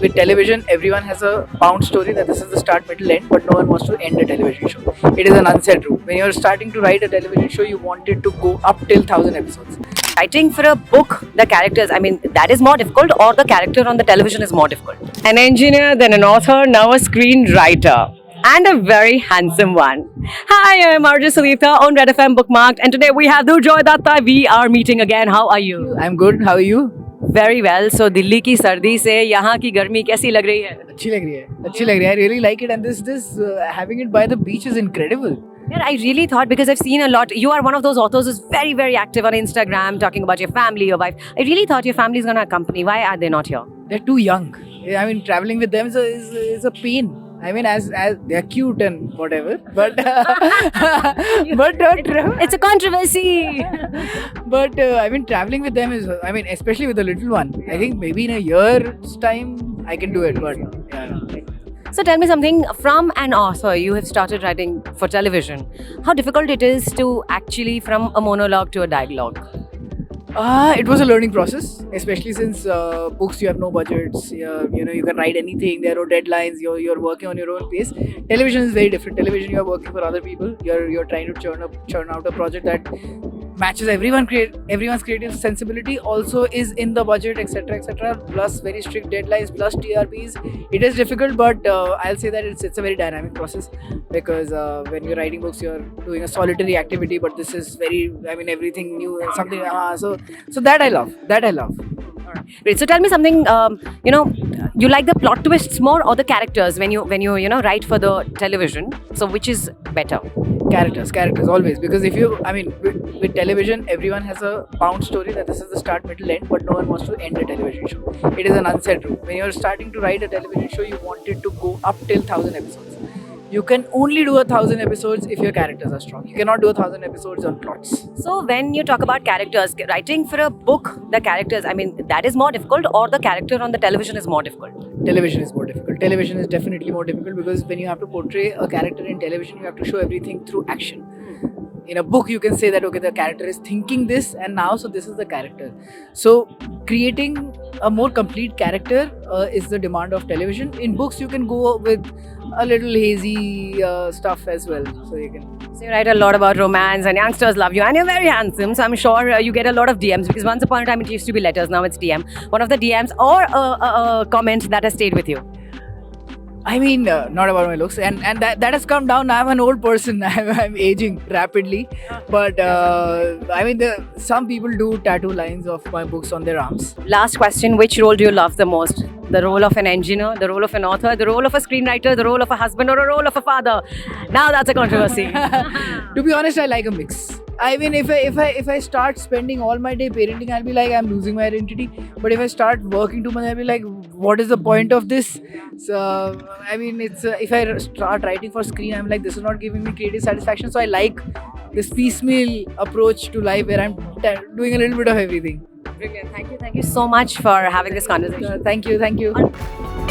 with television, everyone has a bound story that this is the start, middle, end, but no one wants to end a television show. It is an unsaid rule. When you're starting to write a television show, you want it to go up till 1,000 episodes. Writing for a book, the characters, I mean, that is more difficult, or the character on the television is more difficult? An engineer, then an author, now a screenwriter. And a very handsome one. Hi, I'm Arjun Salita on Red FM Bookmarked, and today we have Durjoy Datta. We are meeting again. How are you? I'm good. How are you? Very well. So, Delhi की सर्दी से यहाँ की गर्मी कैसी लग रही है? अच्छी लग रही है. अच्छी लग रही है. I really like it, and this having it by the beach is incredible. Yeah, I really thought, because I've seen a lot. You are one of those authors who's very, very active on Instagram, talking about your family, your wife. I really thought your family's gonna accompany. Why are they not here? They're too young. I mean, traveling with them is a pain. I mean, as they're cute and whatever, but It's a controversy. but I mean, traveling with them is, I mean, especially with the little one. I think maybe in a year's time I can do it, but yeah. So tell me something, from an author, you have started writing for television. How difficult it is to actually from a monologue to a dialogue? It was a learning process, especially since books you have no budgets. You know, you can write anything. There are no deadlines. You're working on your own pace. Television is very different. Television, you are working for other people. You're trying to churn out a project that matches everyone's creative sensibility. Also is in the budget, etc., etc. Plus very strict deadlines, plus TRPs. It is difficult, but I'll say that it's a very dynamic process, because when you're writing books, you're doing a solitary activity. But this is very, I mean, everything new and something. So that I love. Great. So tell me something. You like the plot twists more or the characters when you write for the television? So which is better? Characters always, because if you, I mean, with television, everyone has a bound story that this is the start, middle, end, but no one wants to end a television show. It is an unsaid rule. When you're starting to write a television show, you want it to go up till 1,000 episodes. You can only do 1,000 episodes if your characters are strong. You cannot do 1,000 episodes on plots. So when you talk about characters, writing for a book, the characters, I mean, that is more difficult, or the character on the television is more difficult? Television is more difficult. Television is definitely more difficult, because when you have to portray a character in television, you have to show everything through action. In a book, you can say that, okay, the character is thinking this and now, so this is the character. So creating a more complete character is the demand of television. In books, you can go with a little hazy stuff as well. So you write a lot about romance, and youngsters love you, and you're very handsome, so I'm sure you get a lot of DMs, because once upon a time it used to be letters, now it's DM. One of the DMs or a comment that has stayed with you? I mean, not about my looks, and that has come down. I'm an old person. I'm aging rapidly, but I mean, some people do tattoo lines of my books on their arms. Last question, which role do you love the most? The role of an engineer, the role of an author, the role of a screenwriter, the role of a husband, or a role of a father? Now that's a controversy. To be honest, I like a mix. I mean, if I start spending all my day parenting, I'll be like, I'm losing my identity. But if I start working too much, I'll be like, what is the point of this? So I mean, it's if I start writing for screen, I'm like, this is not giving me creative satisfaction. So I like this piecemeal approach to life, where I'm doing a little bit of everything. Brilliant. Thank you so much for having this conversation. Thank you.